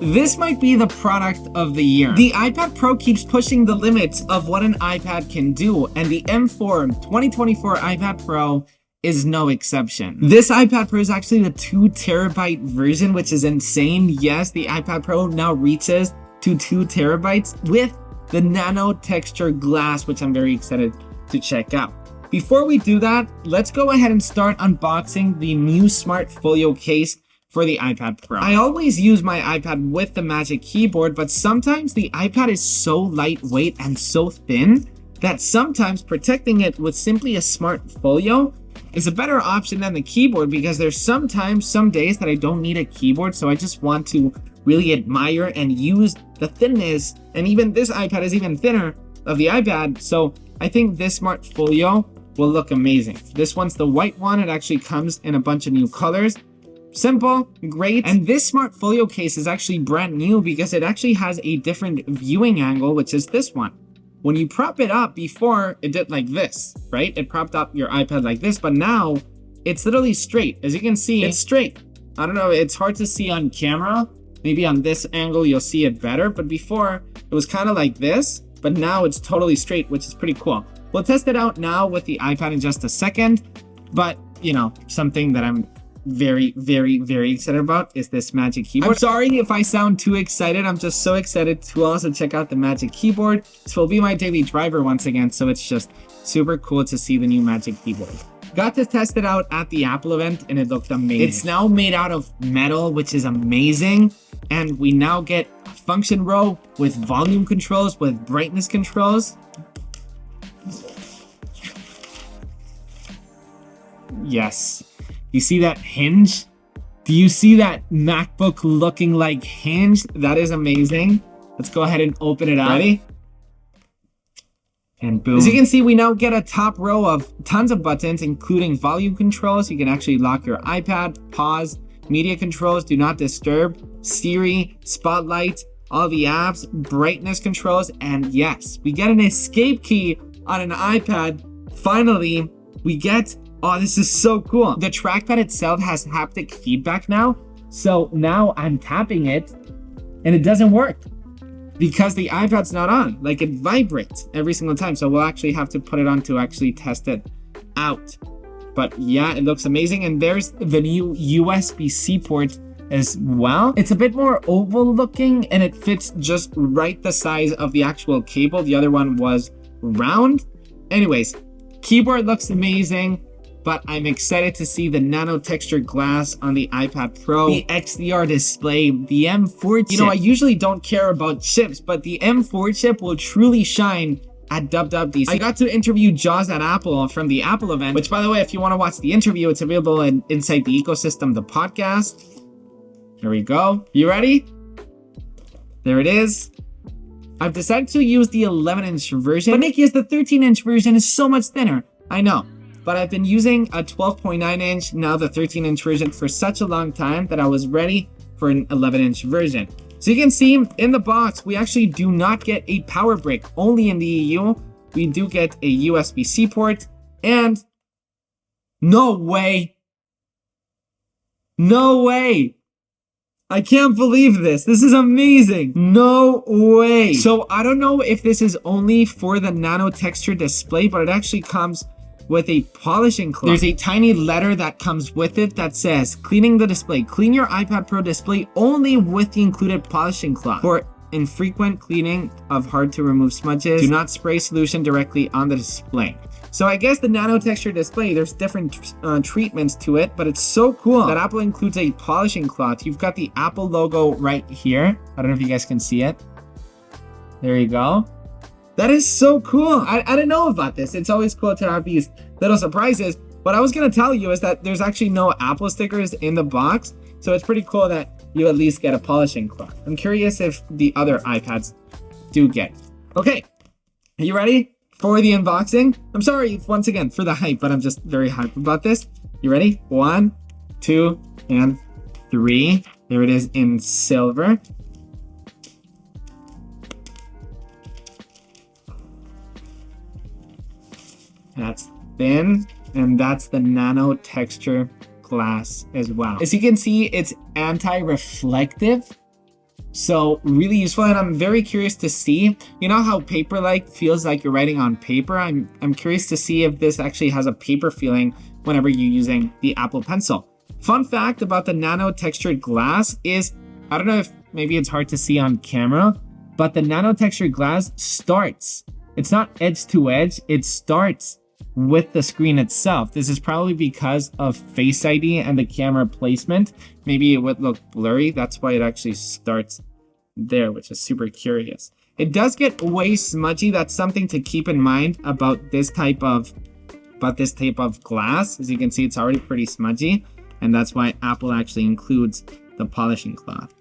This might be the product of the year. The iPad Pro keeps pushing the limits of what an iPad can do, and the M4 2024 iPad Pro is no exception. This iPad Pro is actually the 2 terabyte version, which is insane. Yes, the iPad Pro now reaches to 2 terabytes with the Nano-Texture glass, which I'm very excited to check out. Before we do that, let's go ahead and start unboxing the new Smart Folio case for the iPad Pro. I always use my iPad with the Magic Keyboard, but sometimes the iPad is so lightweight and so thin that sometimes protecting it with simply a Smart Folio is a better option than the keyboard, because there's some days that I don't need a keyboard, so I just want to really admire and use the thinness, and even this iPad is even thinner of the iPad, so I think this Smart Folio will look amazing. This one's the white one. It actually comes in a bunch of new colors. Simple, great. And this Smart Folio case is actually brand new because it actually has a different viewing angle, which is this one. When you prop it up, before it did like this, right? It propped up your iPad like this, but now it's literally straight. As you can see, it's straight. I don't know, it's hard to see on camera. Maybe on this angle you'll see it better, but before it was kind of like this, but now it's totally straight, which is pretty cool. We'll test it out now with the iPad in just a second, but you know, something that I'm very excited about is this Magic Keyboard. I'm sorry if I sound too excited. I'm just so excited to also check out the Magic Keyboard. This will be my daily driver once again, so it's just super cool to see the new Magic Keyboard. Got to test it out at the Apple event and it looked amazing. It's now made out of metal, which is amazing. And we now get a function row with volume controls, with brightness controls. Yes. You see that hinge? Do you see that MacBook looking like hinged? That is amazing. Let's go ahead and open it up. Ready? And boom. As you can see, we now get a top row of tons of buttons, including volume controls. You can actually lock your iPad, pause, media controls, do not disturb, Siri, spotlight, all the apps, brightness controls, and yes, we get an escape key on an iPad. Finally, we get, oh, this is so cool. The trackpad itself has haptic feedback now. So now I'm tapping it and it doesn't work because the iPad's not on. Like, it vibrates every single time. So we'll actually have to put it on to actually test it out. But yeah, it looks amazing. And there's the new USB-C port as well. It's a bit more oval looking and it fits just right the size of the actual cable. The other one was round. Anyways, keyboard looks amazing, but I'm excited to see the Nano-Texture glass on the iPad Pro, the XDR display, the M4 chip. You know, I usually don't care about chips, but the M4 chip will truly shine at WWDC. I got to interview Jaws at Apple from the Apple event, which, by the way, if you want to watch the interview, it's available inside the ecosystem, the podcast. Here we go. You ready? There it is. I've decided to use the 11-inch version, but Nikki, the 13-inch version is so much thinner. I know, but I've been using a 12.9-inch, now the 13-inch version for such a long time that I was ready for an 11-inch version. So you can see in the box, we actually do not get a power brick. Only in the EU, we do get a USB-C port, and no way. No way. I can't believe this. This is amazing. No way. So I don't know if this is only for the Nano-Texture display, but it actually comes with a polishing cloth. There's a tiny letter that comes with it that says, cleaning the display. Clean your iPad Pro display only with the included polishing cloth. For infrequent cleaning of hard to remove smudges, do not spray solution directly on the display. So I guess the Nano-Texture display, there's different treatments to it, but it's so cool that Apple includes a polishing cloth. You've got the Apple logo right here. I don't know if you guys can see it. There you go. That is so cool. I didn't know about this. It's always cool to have these little surprises. What I was going to tell you is that there's actually no Apple stickers in the box. So it's pretty cool that you at least get a polishing cloth. I'm curious if the other iPads do get. Okay, are you ready for the unboxing? I'm sorry once again for the hype, but I'm just very hyped about this. You ready? 1, 2, and 3. There it is in silver. That's thin, and that's the Nano-Texture glass as well. As you can see, it's anti-reflective, So really useful, and I'm very curious to see, you know how paper-like feels like you're writing on paper? I'm curious to see if this actually has a paper feeling whenever you're using the Apple Pencil. Fun fact about the nano-textured glass is, I don't know if maybe it's hard to see on camera, but the nano-textured glass starts. It's not edge to edge, it starts with the screen itself. This is probably because of Face ID and the camera placement. Maybe it would look blurry. That's why it actually starts there, which is super curious. It does get way smudgy. That's something to keep in mind about this type of glass. As you can see, it's already pretty smudgy, and that's why Apple actually includes the polishing cloth.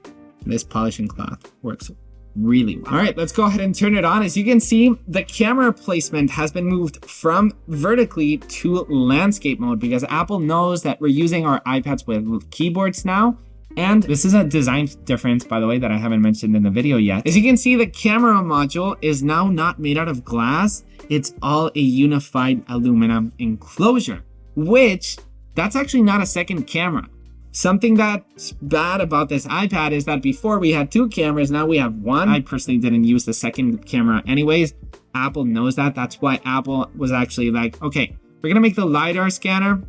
This polishing cloth works really well. All right, let's go ahead and turn it on. As you can see, the camera placement has been moved from vertically to landscape mode because Apple knows that we're using our iPads with keyboards now. And this is a design difference, by the way, that I haven't mentioned in the video yet. As you can see, the camera module is now not made out of glass. It's all a unified aluminum enclosure, which that's actually not a second camera. Something that's bad about this iPad is that before we had 2 cameras, now we have 1. I personally didn't use the second camera anyways. Apple knows that. That's why Apple was actually like, okay, we're gonna make the LiDAR scanner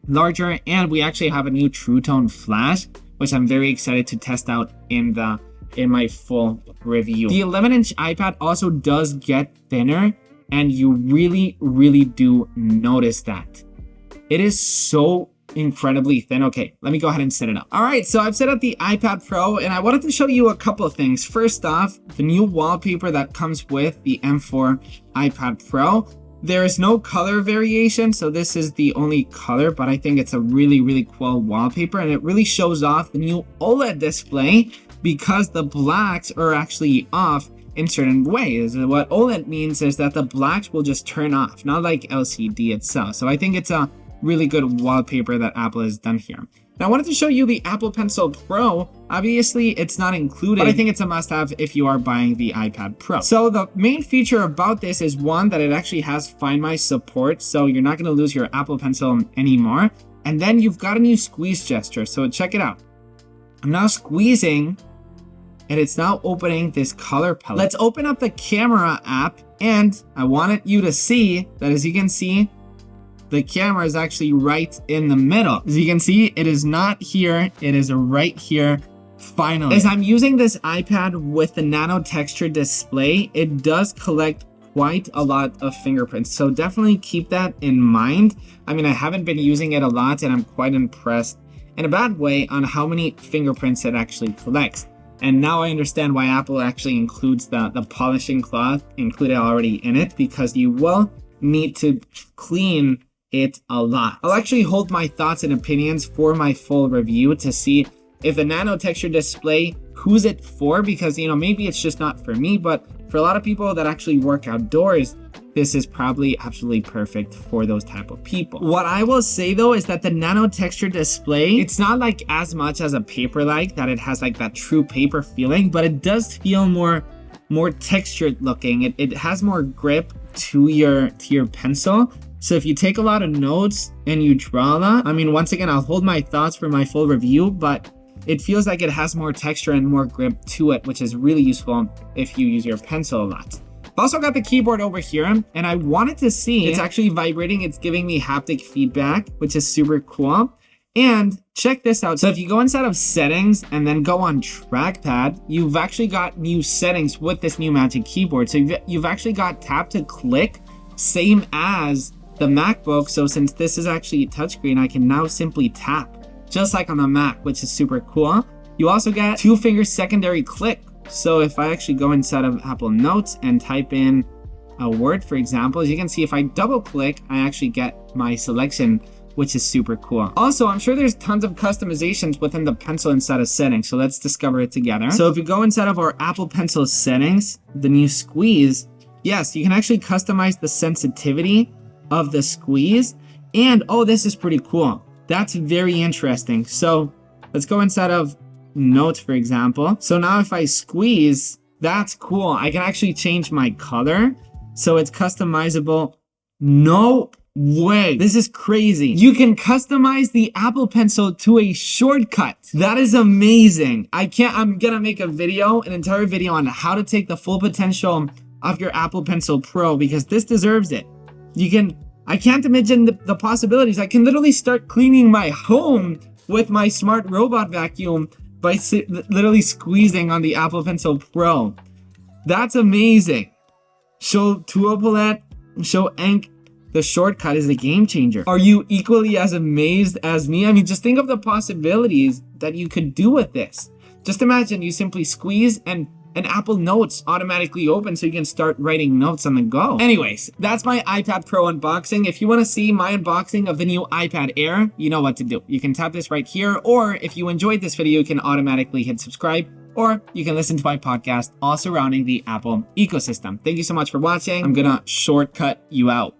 larger, and we actually have a new True Tone flash, which I'm very excited to test out in my full review. The 11-inch iPad also does get thinner, and you really, really do notice that. It is so incredibly thin. Okay, let me go ahead and set it up. All right, so I've set up the iPad Pro, and I wanted to show you a couple of things. First off, the new wallpaper that comes with the M4 iPad Pro. There is no color variation, so this is the only color, but I think it's a really, really cool wallpaper, and it really shows off the new OLED display because the blacks are actually off in certain ways. And what OLED means is that the blacks will just turn off, not like LCD itself. So I think it's a really good wallpaper that Apple has done here. Now I wanted to show you the Apple Pencil Pro. Obviously it's not included, but I think it's a must-have if you are buying the iPad Pro. So the main feature about this is one, that it actually has Find My support, so you're not going to lose your Apple Pencil anymore. And then you've got a new squeeze gesture, so check it out. I'm now squeezing, and it's now opening this color palette. Let's open up the camera app, and I wanted you to see that, as you can see, the camera is actually right in the middle. As you can see, it is not here, it is right here, finally. As I'm using this iPad with the Nano-Texture display, it does collect quite a lot of fingerprints, so definitely keep that in mind. I mean, I haven't been using it a lot, and I'm quite impressed, in a bad way, on how many fingerprints it actually collects. And now I understand why Apple actually includes the polishing cloth included already in it, because you will need to clean it a lot. I'll actually hold my thoughts and opinions for my full review to see if the Nano-Texture display, who's it for, because, you know, maybe it's just not for me, but for a lot of people that actually work outdoors, this is probably absolutely perfect for those type of people. What I will say though is that the Nano-Texture display, it's not like as much as a paper-like, that it has like that true paper feeling, but it does feel more textured looking. It has more grip to your pencil. So if you take a lot of notes and you draw a lot, I mean, once again, I'll hold my thoughts for my full review, but it feels like it has more texture and more grip to it, which is really useful if you use your pencil a lot. I've also got the keyboard over here, and I wanted to see, it's actually vibrating. It's giving me haptic feedback, which is super cool. And check this out. So if you go inside of settings and then go on trackpad, you've actually got new settings with this new Magic Keyboard. So you've actually got tap to click, same as the MacBook. So since this is actually a touchscreen, I can now simply tap, just like on the Mac, which is super cool. You also get 2-finger secondary click. So if I actually go inside of Apple Notes and type in a word, for example, as you can see, if I double click, I actually get my selection, which is super cool. Also, I'm sure there's tons of customizations within the pencil inside of settings, so let's discover it together. So if you go inside of our Apple Pencil settings, the new squeeze, yes, you can actually customize the sensitivity of the squeeze. And oh, this is pretty cool. That's very interesting. So let's go inside of Notes, for example. So now if I squeeze, that's cool. I can actually change my color. So it's customizable. No way. This is crazy. You can customize the Apple Pencil to a shortcut. That is amazing. I'm gonna make an entire video on how to take the full potential of your Apple Pencil Pro, because this deserves it. I can't imagine the possibilities. I can literally start cleaning my home with my smart robot vacuum by literally squeezing on the Apple Pencil Pro. That's amazing. Show tool palette, show ink. The shortcut is a game changer. Are you equally as amazed as me? I mean, just think of the possibilities that you could do with this. Just imagine you simply squeeze and Apple Notes automatically open so you can start writing notes on the go. Anyways, that's my iPad Pro unboxing. If you want to see my unboxing of the new iPad Air, you know what to do. You can tap this right here, or if you enjoyed this video, you can automatically hit subscribe, or you can listen to my podcast all surrounding the Apple ecosystem. Thank you so much for watching. I'm gonna shortcut you out.